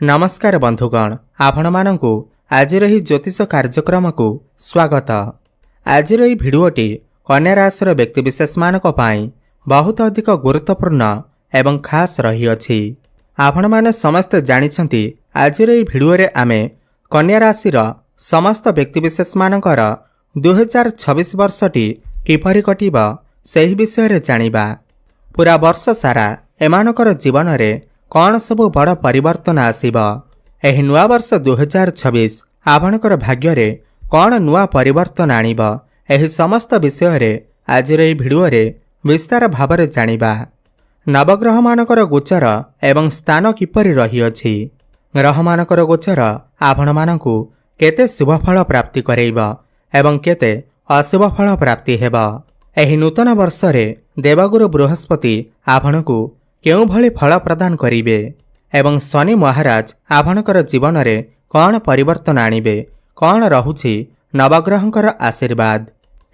नमस्कार बंधुगण, आपण मानंकु आजिर ही ज्योतिष कार्यक्रम को स्वागत। आजिर ही भिडियोटी कन्या राशि व्यक्तिविशेष मानक पाई बहुत अधिक गुरुत्वपूर्ण एवं खास रही अछि। आपण माने समस्त जानिछंती आजिर ही भिडियो रे आमे कन्या राशि समस्त व्यक्तिविशेष मानकर 2026 वर्षटी किपरि कटिब सेही विषय रे जानिबा। पूरा वर्ष सारा एमानकर जीवन रे कौन सबु बड़ परिवर्तन आसीब। एही नुआ वर्ष 2026 आपणकर भाग्य रे कौन नुआ परिवर्तन आनिब, एही समस्त विषय रे आजिर एही भिडियो रे विस्तार भाବରେ जानिबा। नवग्रह मानकर गोचर एवं स्थान किपरि रही अछि। ग्रह मानकर गोचर आपण मानंकु केते शुभ फल प्राप्ति करेइब एवं केते अशुभ फल प्राप्ति हेब। एही नूतन वर्ष रे देवगुरु बृहस्पति आपणकु केउ भली फल प्रदान करिवे एवं शनि महाराज आपणकर जीवन रे कौन परिवर्तन आनिबे, कौन रहुछि नवग्रहंकर आशीर्वाद,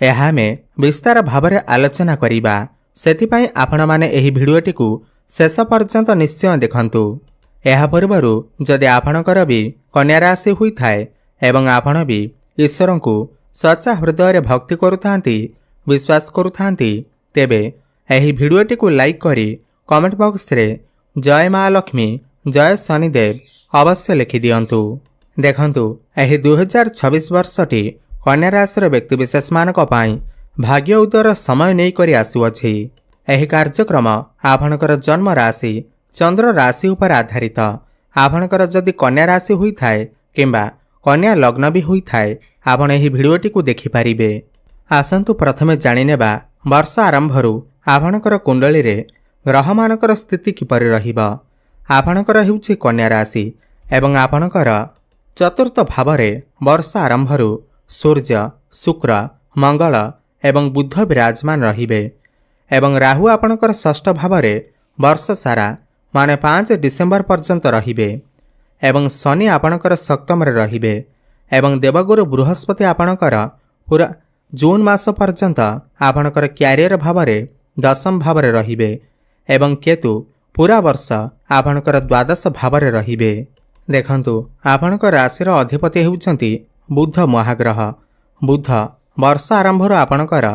एहा में विस्तार भाବରେ आलोचना करिबा। सेतिपई आपण माने एही भिडियोटी को शेष पर्यंत निश्चय देखंतु। एहा पूर्वरु जदि आपणकर भी कन्या राशि हुई थाए एवं आपण भी ईश्वर को सच्चा हृदय रे भक्ति करुथांती, विश्वास करुथांती, तेबे एही भिडियोटी को लाइक करी कमेंट बॉक्स रे जय माँ लक्ष्मी, जय शनिदेव अवश्य लिखि दियंतु। देखंतु एही 2026 वर्षटी कन्या राशि व्यक्तिविशेष मानक पाई भाग्य उदयर समय नहीं करी आसुअछि। एही कार्यक्रम आपणकर जन्म राशि चंद्र राशि उपर आधारित। आपणकर जदि कन्या राशि हुई थाए किंबा कन्या लग्न भी हुई थाए आपण एही भिडियोटी को देखि पारिबे। आसंतु प्रथमे जानि नेबा वर्ष आरंभरु आपणकर कुंडली रे ग्रह मानकर स्थिति किपरि रहिब। आपणकर हेउछि कन्या राशि एवं आपणकर चतुर्थ भावरे वर्ष आरंभरु सूर्य, शुक्र, मंगल एवं बुध विराजमान रहिबे एवं राहु आपणकर षष्ठ भावरे वर्ष सारा माने 5 डिसेम्बर पर्यंत रहिबे एवं शनि आपणकर सप्तम रे रहिबे एवं देवगुरु बृहस्पति आपणकर पूरा जून मास पर्यंत आपणकर क्यारियर भावरे दशम भावरे रहिबे एवं केतु पूरा वर्ष आपणकर द्वादश भावरे रहिबे। देखंतु आपणकर राशिर अधिपति हेउचंती बुध महाग्रह। बुध वर्ष आरंभर आपणकर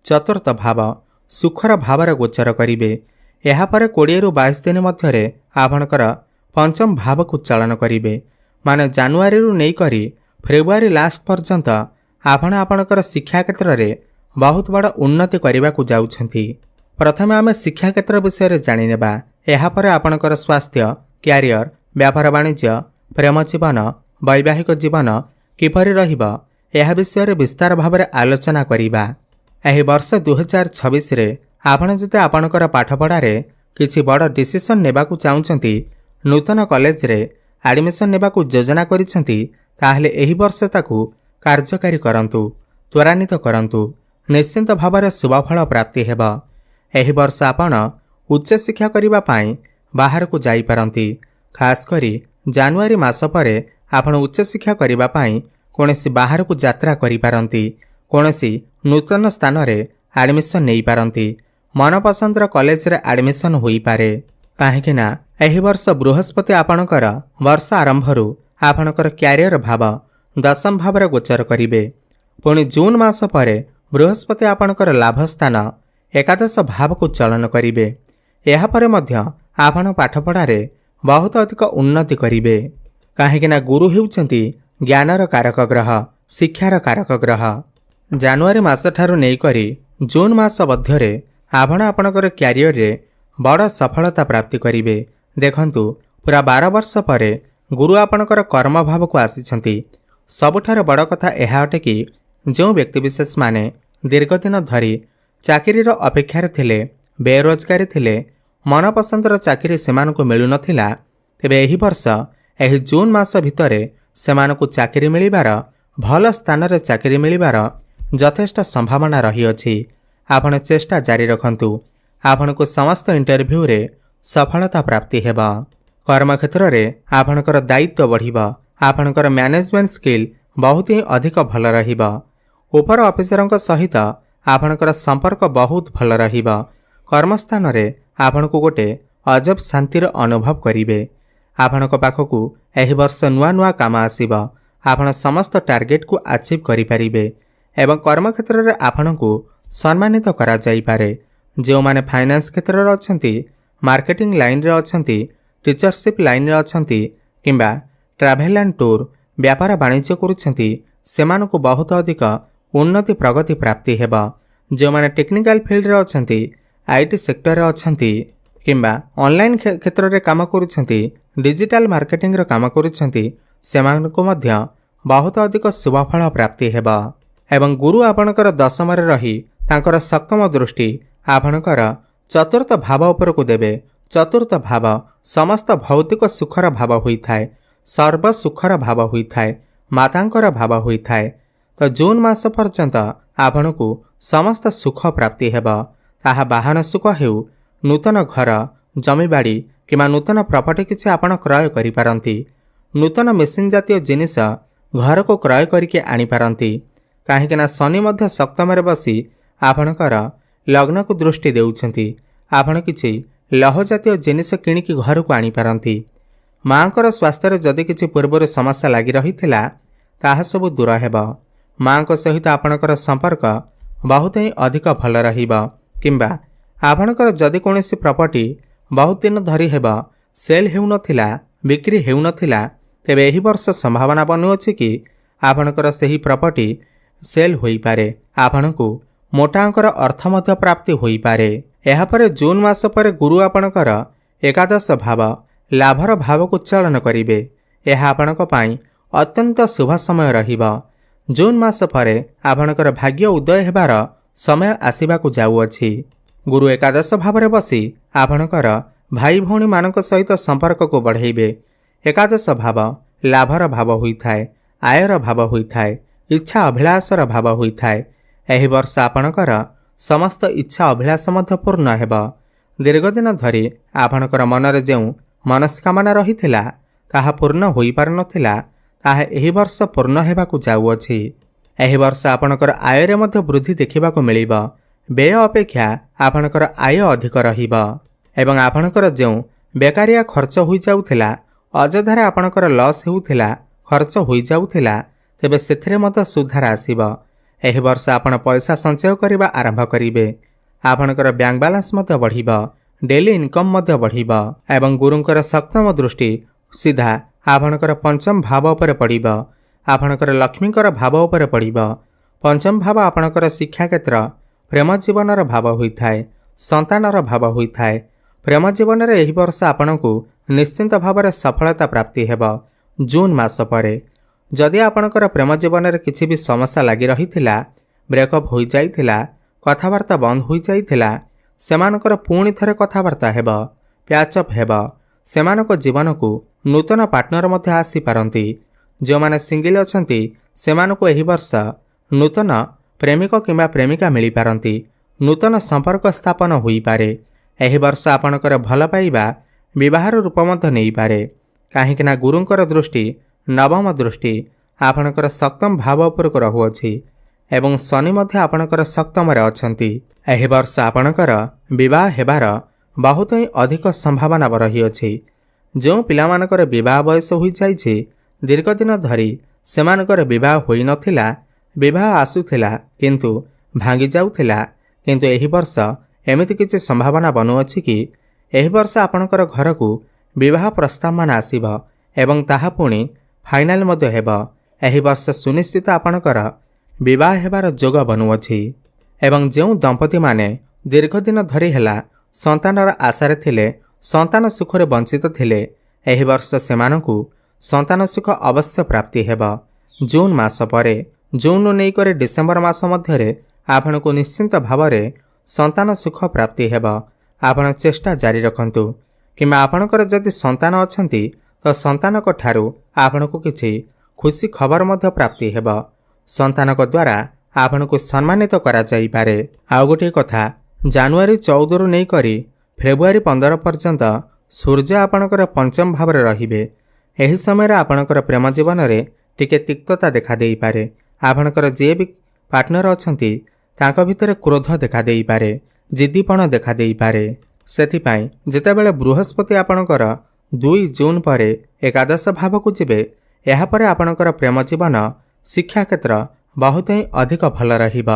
चतुर्थ भाव सुखर भावरे गोचर करिवे। एहा परे 20 रु 22 दिन मध्यरे आपणकर पंचम भाव को चालन करिवे। माने जानुआरी रु नै करी फेब्रुआरी लास्ट पर्यंत आपणकर शिक्षा क्षेत्र रे बहुत बड़ उन्नति करने को जाउछंती। प्रथमे आमे शिक्षा क्षेत्र विषय रे जानि नेबा। एहा परे आपणकर स्वास्थ्य, क्यारियर, व्यापार वाणिज्य, प्रेम जीवन, वैवाहिक जीवन किपरि रहिब एहा विषय रे विस्तार भाବରେ आलोचना करिबा। एही वर्ष 2026 रे आपण जते आपणकर पाठपढ़ा रे किछि बड़ डिसिजन नेबा को चाहुचंती, नूतन कॉलेज रे एडमिशन नेबा को योजना करिसंती, ताहले एही वर्ष ताकू कार्यकारी करंतु, त्वरान्वित करंतु, निश्चिंत भाବରେ शुभ फल प्राप्ति हेबा। एही वर्ष आपण उच्च शिक्षा करिबा पाई बाहर को जाई पारंती। खास करी जानुआरी मास परे आपण उच्च शिक्षा करिबा पाई कोनोसी बाहर को यात्रा करि पारंती, कोनोसी नूतन स्थान रे एडमिशन नेई पारंती, मनपसंदर कॉलेज रे एडमिशन होई पारे। काहेकि ना एही वर्ष बृहस्पति आपणकर वर्ष आरंभरु आपणकर क्यारियर भाव दशम भावरे गोचर करिवे। पुणी जून मास परे बृहस्पति आपणकर लाभ स्थान एकादश भाव को चलन करिवे। एहा परे मध्य आपण पाठपढ़ा रे बहुत अधिक उन्नति करिवे। काहेकि ना गुरु हेउचंती ज्ञानर कारक ग्रह, शिक्षार कारक ग्रह। जानुआरी मास ठारू नै करी जून मास मध्यरे आपण आपणकर क्यारियर रे बड़ सफलता प्राप्ति करिवे। देखंतु पूरा 12 वर्ष परे गुरु आपणकर कर्म भाव को आसीछंती। सबुठार बड़ कथा एहा अटे कि जो व्यक्तिविशेष माने दीर्घ दिन धरी चाकरीर अपेक्षार थिले, बेरोजगारी थिले, मनपसंदर चाकरी सेमानकु मिलु नथिला, तेबे एही वर्ष एही जून मास भितरे सेमानकु चाकरी मिलिबार, भल स्थान रे चाकरी मिलिबार यथेष्ट संभावना रही अछि। आपण चेष्टा जारी रखंतु, आपणकु समस्त इंटरव्यू रे सफलता प्राप्ति हेबा। कर्म क्षेत्र रे आपणकर दायित्व बढ़िबा, आपणकर मैनेजमेंट स्किल बहुत ही अधिक भल रहिबा। ऊपर ऑफिसरक सहित आपणकर संपर्क बहुत भल रहिबा। कर्मस्थान रे आपणकु गोटे अजब शांतिर अनुभव करिवे। आपणक पाखकु एहि वर्ष नुआ नुआ काम आसिब। आपण समस्त टार्गेट को अचीव करिपारिबे एवं कर्मक्षेत्र में आपणकु सम्मानित करा जाई पारे। जो माने फाइनेंस क्षेत्र में अछंती, मार्केटिंग लाइन रे अछंती, टीचरशिप लाइन रे अछंती किंबा ट्रैवल एंड टूर व्यापार वाणिज्य करुछंती सेमानकु बहुत अधिक उन्नति प्रगति प्राप्ति हेबा। जो माने टेक्निकल फील्ड रे अछंती, आईटी सेक्टर रे अछंती किंबा ऑनलाइन क्षेत्र रे काम करुछंती, डिजिटल मार्केटिंग रे काम करुछंती सेमानकु मध्य बहुत अधिक शुभफल प्राप्ति हेबा। एवं गुरु आपणकर दशम रे रही तांकर सप्तम दृष्टि आपणकर चतुर्थ भाव उपरकु देबे। चतुर्थ भाव समस्त भौतिक सुखर भाव होइथाय, सर्व सुखर भाव होइथाय, मातांकर भाव होइथाय। तो जून मास पर्यंत आपणकु समस्त सुख प्राप्ति हेबा। ताहा वाहन सुख हेउ, नूतन घर, जमीबाड़ी किंबा नूतन प्रॉपर्टी किछि आपण क्रय करि पारंती। नूतन मेसिन जातीय जिनिस घर को क्रय करके आनी पारंती। काहेकि शनि मध्य सप्तम रे बसी आपणकर लग्न को दृष्टि देउछंती। आपण किछि लौह जातीय जिनिस किणिकी घर को आनी पारंती। मांकर स्वास्थ्य रे जदि किछि पूर्व समस्या लागि रहिथिला ताहा सब दूर हेबा। मां को सहित आपणकर संपर्क बहुत ही अधिक भल रहिबा। किंबा आपणकर जदि कोनोसी प्रॉपर्टी बहुत दिन धरी हेबा सेल हेउ नथिला, बिक्री हेउ नथिला, तेबे एही वर्ष संभावना बनुअछि कि आपणकर सही प्रॉपर्टी सेल होई पारे। आपणकु मोटा अंकर अर्थ मध्य प्राप्ति होई पारे। एहा परे जून मास पर गुरु आपणकर एकादश भाव लाभर भाव को चलन करिवे। एहा आपणक पई अत्यंत शुभ समय रहिबा। जून मास परे आपणकर भाग्य उदय हेबार समय आसीबाकु जाउअछि। गुरु एकादश भाव रे बसी आपणकर भाई भौणी मानक सहित संपर्क को बढ़ाइबे। एकादश भाव लाभर भाव होइथाय, आयर भाव होइथाय, इच्छा अभिलाषर भाव होइथाय। एहि वर्ष आपणकर समस्त इच्छा अभिलाष मध्य पूर्ण हेबा। दीर्घ दिन धरी आपणकर मनरे जेउ मनस्कामना रहिथिला ताहा पूर्ण होई पार नथिला ताहा एहि वर्ष पूर्ण हेबाकु जाउअछि। एहि वर्ष आपणकर आय रे मध्य वृद्धि देखिबाकु मिलिबा। व्यय अपेक्षा आपणकर आय अधिक रहिबा एवं आपणकर जेउ बेकारिया खर्च होई जाउथिला, अଯଥାରେ आपणकर लॉस हेउथिला, खर्च होई जाउथिला, तेबे सेथिरे मध्य सुधार आसीबा। एहि वर्ष आपण पैसा संचय करिबा आरंभ करिवे। आपणकर बैंक बैलेंस मध्य बढ़िबा, डेली इनकम मध्य बढ़िबा एवं गुरुंकर सप्तम दृष्टि सीधा आपणकर पंचम भाव उपर पड़िबा। आपणकर लक्ष्मीकर भाव उपर पड़िबा। पंचम भाव आपणकर शिक्षा क्षेत्र, प्रेम जीवनर भाव होइथाय, संतानर भाव होइथाय। प्रेम जीवन रे एहि वर्ष आपणकु निश्चिंत भाव सफलता प्राप्ति हेबा। जून मास परे जदि आपणकर प्रेम जीवन रे किछि भी समस्या लागि रहिथिला, ब्रेकअप होई जाइथिला, कथावार्ता बंद होई जाइथिला, सेमानकर पुणी थरे कथावार्ता हेबा, प्याचअप हेबा। सेमानक जीवनकु नूतन पार्टनर मध्य आसी पारंती। जो माने सिंगल अछंती सेमानकु एहि वर्ष नूतन प्रेमिक किंबा प्रेमिका मिली पारंती। नूतन संपर्क स्थापन होई पारे। एहि वर्ष आपणकर भल पाइबा विवाहर रूप मध्य नहीं पारे। काहेकि गुरुंकर दृष्टि नवम दृष्टि आपणकर सप्तम भाव उपर रहुअछि एवं शनि मध्य आपणकर सप्तम रे अछंती। एहि वर्ष आपणकर विवाह हेबार बहुत ही अधिक संभावना रहिअछि। जो पिलामानकर विवाह बयस होई जाइछि, दीर्घ दिन धरी सेमानकर विवाह होई नथिला, विवाह आसुथिला किंतु भांगी जाउथिला, किंतु एहि वर्ष एमिति किछि संभावना बनुअछि कि एहि वर्ष आपणकर घर को विवाह प्रस्ताव मान आसीबा एवं ताहा पुणी फाइनाल मध्य हेबा। एहि वर्ष सुनिश्चित आपणकर विवाह हेबार जोग बनुअछि एवं जो दंपति माने दीर्घ दिन धरी हेला संतानर आशारे थिले, संतान सुखरे वंचित थिले, एहि वर्ष सेमानकु संतान सुख अवश्य प्राप्ति हेबा। जून मास परे जून नै करे डिसेंबर मास मध्यरे आपणकु निश्चिंत भावरे संतान सुख प्राप्ति हेबा। आपण चेष्टा जारी रखंतु। किंबा आपणकर जदि संतान अछंती तो संतानक ठारू आपणकु किछि खुशी खबर मध्य प्राप्ति हेबा। संतानक द्वारा आपणकु सम्मानित करा जाई पारे। आउ गोटे कथा, जनवरी 14 रु नै करी फेब्रुआरी 15 पर्यंत सूर्य आपणकर पंचम भाव रे रहिबे। एही समय आपणकर प्रेम जीवन रे टिके तिक्तता देखा देई पारे। आपणकर जे भी पार्टनर अछंती तांको भितरे क्रोध देखा देई पारे, जिद्दीपण देखा देई पारे। सेथिपाई जेतेबेले बृहस्पति आपणकर 2 ଜୁନ୍ ପରେ ଏକାଦଶ ଭାବକୁ ଯିବେ, ଏହାପରେ ଆପଣଙ୍କର ପ୍ରେମ ଜୀବନ, ଶିକ୍ଷା କ୍ଷେତ୍ର ବହୁତ ହିଁ ଅଧିକ ଭଲ ରହିବ।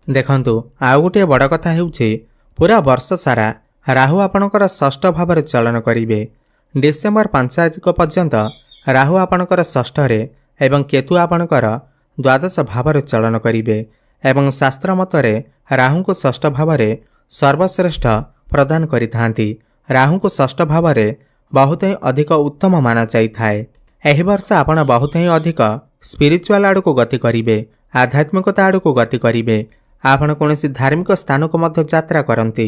ଦେଖନ୍ତୁ, ଆଉ ଗୋଟିଏ ବଡ଼ କଥା ହେଉଛି ପୁରା ବର୍ଷ ସାରା ରାହୁ ଆପଣଙ୍କର ଷଷ୍ଠ ଭାବରେ ଚଳନ କରିବେ। ଡିସେମ୍ବର 5 ତାରିଖ ପର୍ଯ୍ୟନ୍ତ ରାହୁ ଆପଣଙ୍କର ଷଷ୍ଠରେ ଏବଂ କେତୁ ଆପଣଙ୍କର ଦ୍ୱାଦଶ ଭାବରେ ଚଳନ କରିବେ ଏବଂ ଶାସ୍ତ୍ର ମତରେ ରାହୁଙ୍କୁ ଷଷ୍ଠ ଭାବରେ ସର୍ବଶ୍ରେଷ୍ଠ ପ୍ରଦାନ କରିଥାନ୍ତି। ରାହୁଙ୍କୁ ଷଷ୍ଠ ଭାବରେ ବହୁତ ହିଁ ଅଧିକ ଉତ୍ତମ ମାନାଯାଇଥାଏ। ଏହି ବର୍ଷ ଆପଣ ବହୁତ ହିଁ ଅଧିକ ସ୍ପିରିଚୁଆଲ ଆଡ଼କୁ ଗତି କରିବେ, ଆଧ୍ୟାତ୍ମିକତା ଆଡ଼କୁ ଗତି କରିବେ। ଆପଣ କୌଣସି ଧାର୍ମିକ ସ୍ଥାନକୁ ମଧ୍ୟ ଯାତ୍ରା କରନ୍ତି,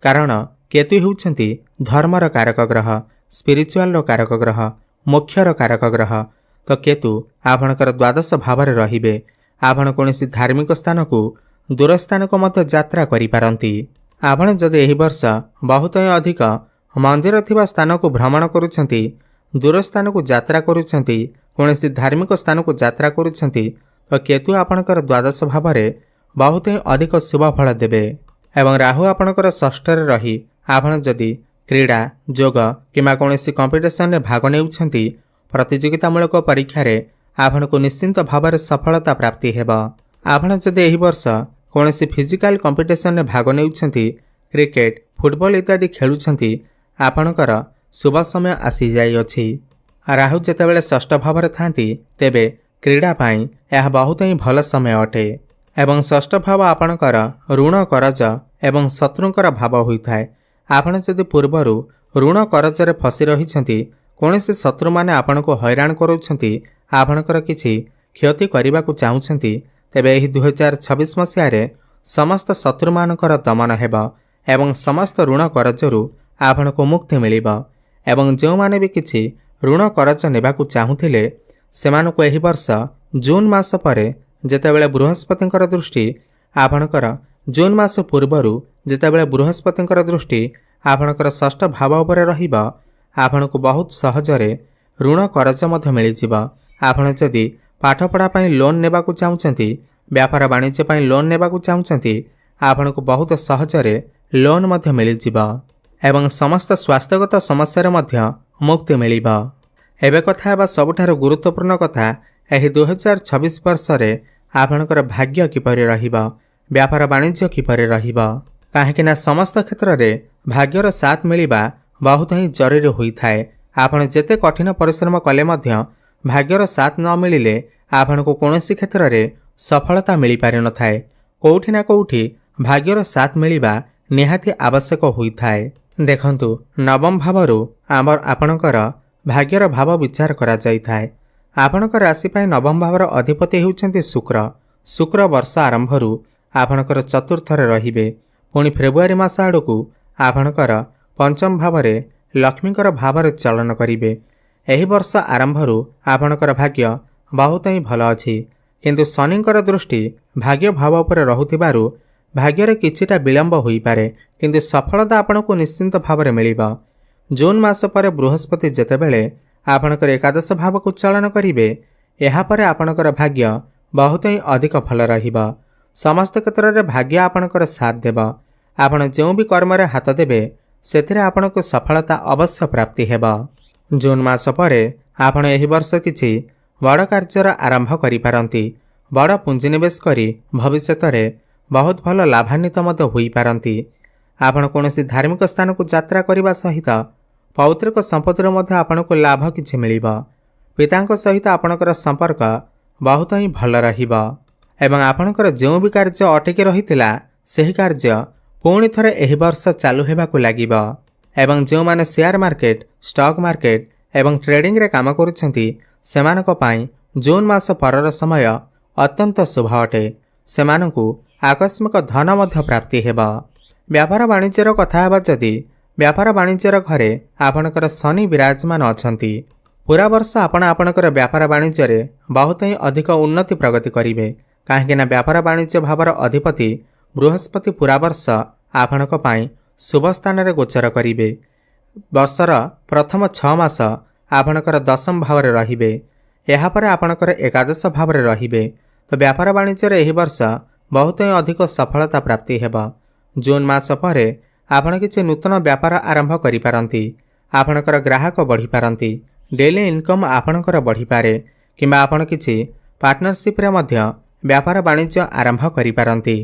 କାରଣ କେତୁ ହେଉଛନ୍ତି ଧର୍ମର କାରକ ଗ୍ରହ, ସ୍ପିରିଚୁଆଲର କାରକ ଗ୍ରହ, ମୋକ୍ଷର କାରକ ଗ୍ରହ। ତ କେତୁ ଆପଣଙ୍କର ଦ୍ୱାଦଶ ଭାବରେ ରହିବେ। ଆପଣ କୌଣସି ଧାର୍ମିକ ସ୍ଥାନକୁ, ଦୂର ସ୍ଥାନକୁ ମଧ୍ୟ ଯାତ୍ରା କରିପାରନ୍ତି। ଆପଣ ଯଦି ଏହି ବର୍ଷ ବହୁତ ହିଁ ଅଧିକ ମନ୍ଦିର ଥିବା ସ୍ଥାନକୁ ଭ୍ରମଣ କରୁଛନ୍ତି, ଦୂର ସ୍ଥାନକୁ ଯାତ୍ରା କରୁଛନ୍ତି, କୌଣସି ଧାର୍ମିକ ସ୍ଥାନକୁ ଯାତ୍ରା କରୁଛନ୍ତି, ତ କେତୁ ଆପଣଙ୍କର ଦ୍ୱାଦଶ ଭାବରେ ବହୁତ ହିଁ ଅଧିକ ଶୁଭ ଫଳ ଦେବେ। ଏବଂ ରାହୁ ଆପଣଙ୍କର ଷଷ୍ଠରେ ରହି ଆପଣ ଯଦି କ୍ରୀଡ଼ା, ଯୋଗ କିମ୍ବା କୌଣସି କମ୍ପିଟିସନରେ ଭାଗ ନେଉଛନ୍ତି, ପ୍ରତିଯୋଗିତାମୂଳକ ପରୀକ୍ଷାରେ ଆପଣଙ୍କୁ ନିଶ୍ଚିନ୍ତ ଭାବରେ ସଫଳତା ପ୍ରାପ୍ତି ହେବ। ଆପଣ ଯଦି ଏହି ବର୍ଷ କୌଣସି ଫିଜିକାଲ କମ୍ପିଟିସନରେ ଭାଗ ନେଉଛନ୍ତି, କ୍ରିକେଟ, ଫୁଟବଲ ଇତ୍ୟାଦି ଖେଳୁଛନ୍ତି, ଆପଣଙ୍କର ଶୁଭ ସମୟ ଆସିଯାଇଅଛି। ରାହୁ ଯେତେବେଳେ ଷଷ୍ଠ ଭାବରେ ଥାନ୍ତି, ତେବେ କ୍ରୀଡ଼ା ପାଇଁ ଏହା ବହୁତ ହିଁ ଭଲ ସମୟ ଅଟେ। ଏବଂ ଷଷ୍ଠ ଭାବ ଆପଣଙ୍କର ଋଣ, କରଜ ଏବଂ ଶତ୍ରୁଙ୍କର ଭାବ ହୋଇଥାଏ। ଆପଣ ଯଦି ପୂର୍ବରୁ ଋଣ କରଜରେ ଫସି ରହିଛନ୍ତି, କୌଣସି ଶତ୍ରୁମାନେ ଆପଣଙ୍କୁ ହଇରାଣ କରୁଛନ୍ତି, ଆପଣଙ୍କର କିଛି କ୍ଷତି କରିବାକୁ ଚାହୁଁଛନ୍ତି, ତେବେ ଏହି 2026 ମସିହାରେ ସମସ୍ତ ଶତ୍ରୁମାନଙ୍କର ଦମନ ହେବ ଏବଂ ସମସ୍ତ ଋଣ କରଜରୁ ଆପଣଙ୍କୁ ମୁକ୍ତି ମିଳିବ। ଏବଂ ଯେଉଁମାନେ ବି କିଛି ଋଣ କରଜ ନେବାକୁ ଚାହୁଁଥିଲେ, ସେମାନଙ୍କୁ ଏହି ବର୍ଷ ଜୁନ୍ ମାସ ପରେ ଯେତେବେଳେ ବୃହସ୍ପତିଙ୍କର ଦୃଷ୍ଟି ଆପଣଙ୍କର ଜୁନ୍ ମାସ ପୂର୍ବରୁ ଯେତେବେଳେ ବୃହସ୍ପତିଙ୍କର ଦୃଷ୍ଟି ଆପଣଙ୍କର ଷଷ୍ଠ ଭାବ ଉପରେ ରହିବ, ଆପଣଙ୍କୁ ବହୁତ ସହଜରେ ଋଣ କରଜ ମଧ୍ୟ ମିଳିଯିବ। ଆପଣ ଯଦି ପାଠପଢ଼ା ପାଇଁ ଲୋନ୍ ନେବାକୁ ଚାହୁଁଛନ୍ତି, ବ୍ୟାପାର ବାଣିଜ୍ୟ ପାଇଁ ଲୋନ୍ ନେବାକୁ ଚାହୁଁଛନ୍ତି, ଆପଣଙ୍କୁ ବହୁତ ସହଜରେ ଲୋନ୍ ମଧ୍ୟ ମିଳିଯିବ ଏବଂ ସମସ୍ତ ସ୍ୱାସ୍ଥ୍ୟଗତ ସମସ୍ୟାରେ ମଧ୍ୟ ମୁକ୍ତି ମିଳିବ। ଏବେ କଥା ହେବା ସବୁଠାରୁ ଗୁରୁତ୍ୱପୂର୍ଣ୍ଣ କଥା, ଏହି 2026 ବର୍ଷରେ ଆପଣଙ୍କର ଭାଗ୍ୟ କିପରି ରହିବ, ବ୍ୟାପାର ବାଣିଜ୍ୟ କିପରି ରହିବ। କାହିଁକିନା ସମସ୍ତ କ୍ଷେତ୍ରରେ ଭାଗ୍ୟର ସାଥ ମିଳିବା ବହୁତ ହିଁ ଜରୁରୀ ହୋଇଥାଏ। ଆପଣ ଯେତେ କଠିନ ପରିଶ୍ରମ କଲେ ମଧ୍ୟ ଭାଗ୍ୟର ସାଥ ନ ମିଳିଲେ ଆପଣଙ୍କୁ କୌଣସି କ୍ଷେତ୍ରରେ ସଫଳତା ମିଳିପାରିନଥାଏ। କେଉଁଠି ନା କେଉଁଠି ଭାଗ୍ୟର ସାଥ ମିଳିବା ନିହାତି ଆବଶ୍ୟକ ହୋଇଥାଏ। ଦେଖନ୍ତୁ, ନବମ ଭାବରୁ ଆପଣଙ୍କର ଭାଗ୍ୟର ଭାବ ବିଚାର କରାଯାଇଥାଏ। ଆପଣଙ୍କ ରାଶି ପାଇଁ ନବମ ଭାବର ଅଧିପତି ହେଉଛନ୍ତି ଶୁକ୍ର। ଶୁକ୍ର ବର୍ଷ ଆରମ୍ଭରୁ ଆପଣଙ୍କର ଚତୁର୍ଥରେ ରହିବେ। ପୁଣି ଫେବୃଆରୀ ମାସ ଆଡ଼କୁ ଆପଣଙ୍କର ପଞ୍ଚମ ଭାବରେ ଲକ୍ଷ୍ମୀଙ୍କର ଭାବରେ ଚଳନ କରିବେ। ଏହି ବର୍ଷ ଆରମ୍ଭରୁ ଆପଣଙ୍କର ଭାଗ୍ୟ ବହୁତ ହିଁ ଭଲ ଅଛି, କିନ୍ତୁ ଶନିଙ୍କର ଦୃଷ୍ଟି ଭାଗ୍ୟ ଭାବ ଉପରେ ରହୁଥିବାରୁ ଭାଗ୍ୟରେ କିଛିଟା ବିଳମ୍ବ ହୋଇପାରେ, କିନ୍ତୁ ସଫଳତା ଆପଣଙ୍କୁ ନିଶ୍ଚିନ୍ତ ଭାବରେ ମିଳିବ। ଜୁନ୍ ମାସ ପରେ ବୃହସ୍ପତି ଯେତେବେଳେ ଆପଣଙ୍କର ଏକାଦଶ ଭାବକୁ ଚଳନ କରିବେ, ଏହାପରେ ଆପଣଙ୍କର ଭାଗ୍ୟ ବହୁତ ହିଁ ଅଧିକ ଭଲ ରହିବ। ସମସ୍ତ କ୍ଷେତ୍ରରେ ଭାଗ୍ୟ ଆପଣଙ୍କର ସାଥ ଦେବ। ଆପଣ ଯେଉଁ ବି କର୍ମରେ ହାତ ଦେବେ, ସେଥିରେ ଆପଣଙ୍କୁ ସଫଳତା ଅବଶ୍ୟ ପ୍ରାପ୍ତି ହେବ। ଜୁନ୍ ମାସ ପରେ ଆପଣ ଏହି ବର୍ଷ କିଛି ବଡ଼ କାର୍ଯ୍ୟର ଆରମ୍ଭ କରିପାରନ୍ତି। ବଡ଼ ପୁଞ୍ଜିନିବେଶ କରି ଭବିଷ୍ୟତରେ ବହୁତ ଭଲ ଲାଭାନ୍ୱିତ ମଧ୍ୟ ହୋଇପାରନ୍ତି। ଆପଣ କୌଣସି ଧାର୍ମିକ ସ୍ଥାନକୁ ଯାତ୍ରା କରିବା ସହିତ ପୌତ୍ରିକ ସମ୍ପତ୍ତିରୁ ମଧ୍ୟ ଆପଣଙ୍କୁ ଲାଭ କିଛି ମିଳିବ। ପିତାଙ୍କ ସହିତ ଆପଣଙ୍କର ସମ୍ପର୍କ ବହୁତ ହିଁ ଭଲ ରହିବ ଏବଂ ଆପଣଙ୍କର ଯେଉଁ ବି କାର୍ଯ୍ୟ ଅଟକି ରହିଥିଲା, ସେହି କାର୍ଯ୍ୟ ପୁଣି ଥରେ ଏହି ବର୍ଷ ଚାଲୁ ହେବାକୁ ଲାଗିବ। ଏବଂ ଯେଉଁମାନେ ସେୟାର ମାର୍କେଟ, ଷ୍ଟକ୍ ମାର୍କେଟ ଏବଂ ଟ୍ରେଡିଂରେ କାମ କରୁଛନ୍ତି, ସେମାନଙ୍କ ପାଇଁ ଜୁନ୍ ମାସ ପରର ସମୟ ଅତ୍ୟନ୍ତ ଶୁଭ ଅଟେ। ସେମାନଙ୍କୁ ଆକସ୍ମିକ ଧନ ମଧ୍ୟ ପ୍ରାପ୍ତି ହେବ। ବ୍ୟାପାର ବାଣିଜ୍ୟର କଥା ହେବା ଯଦି, ବ୍ୟାପାର ବାଣିଜ୍ୟର ଘରେ ଆପଣଙ୍କର ଶନି ବିରାଜମାନ ଅଛନ୍ତି। ପୁରା ବର୍ଷ ଆପଣ ଆପଣଙ୍କର ବ୍ୟାପାର ବାଣିଜ୍ୟରେ ବହୁତ ହିଁ ଅଧିକ ଉନ୍ନତି ପ୍ରଗତି କରିବେ, କାହିଁକିନା ବ୍ୟାପାର ବାଣିଜ୍ୟ ଭାବର ଅଧିପତି ବୃହସ୍ପତି ପୁରା ବର୍ଷ ଆପଣଙ୍କ ପାଇଁ ଶୁଭ ସ୍ଥାନରେ ଗୋଚର କରିବେ। ବର୍ଷର ପ୍ରଥମ 6 ମାସ ଆପଣଙ୍କର ଦଶମ ଭାବରେ ରହିବେ, ଏହାପରେ ଆପଣଙ୍କର ଏକାଦଶ ଭାବରେ ରହିବେ। ତ ବ୍ୟାପାର ବାଣିଜ୍ୟରେ ଏହି ବର୍ଷ ବହୁତ ହିଁ ଅଧିକ ସଫଳତା ପ୍ରାପ୍ତି ହେବ। ଜୁନ୍ ମାସ ପରେ ଆପଣ କିଛି ନୂତନ ବ୍ୟାପାର ଆରମ୍ଭ କରିପାରନ୍ତି। आपणकर ग्राहक बढ़ी पारंती। डेली इनकम आपणकर बढ़ी पारे किंबा आपण किछि पार्टनरशिप रे मध्य व्यापार वाणिज्य आरंभ करि पारंती।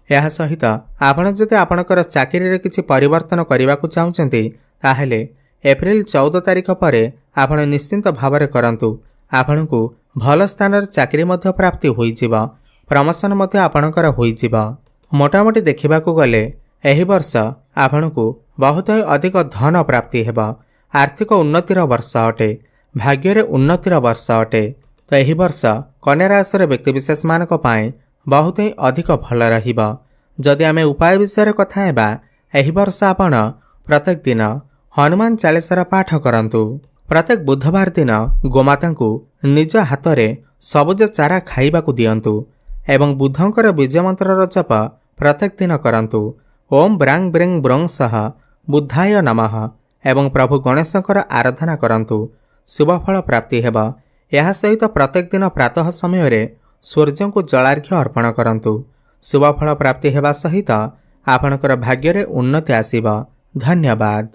यह सहित आपण जदि आपणकर चाकरी रे किछि परिवर्तन करने को चाहुचंती ताहेले एप्रिल 14 तारिख पर आपण निश्चिंत भाव में करंतु। आपणकु भल स्थान चाकरी मध्य प्राप्ति होइजिबा, प्रमोशन मध्य आपणकर होइजिबा। मोटामोटी देखिबाकू गले एही वर्ष आपणकु बहुत अधिक धन प्राप्ति हेबा। आर्थिक उन्नतिर वर्ष अटे, भाग्य रे उन्नतिर वर्ष अटे। तो एही वर्ष कन्या राशि व्यक्तिविशेष मानक पाए बहुत ही अधिक भल रहिबा। जदि आमे उपाय विषय कथा हेबा, एही वर्ष आपण प्रत्येक दिन हनुमान चालीसार पाठ करंतु। प्रत्येक बुधवार दिन गोमाता को निज हाथ में सबुज चारा खाइबाकू दियंतु एवं बुधंकर बीज मंत्र जप प्रत्येक दिन करंतु। ओम ब्रांग ब्रेंग ब्रंग सह बुद्धाय नमः एवं प्रभु गणेशंकर आराधना करंतु। शुभ फल प्राप्ति हेबा। यह सहित प्रत्येक दिन प्रातः समय रे सूर्य को जलार्घ्य अर्पण करंतु। शुभ फल प्राप्ति हेबा सहित आपणकर भाग्य रे उन्नति आसीबा। धन्यवाद।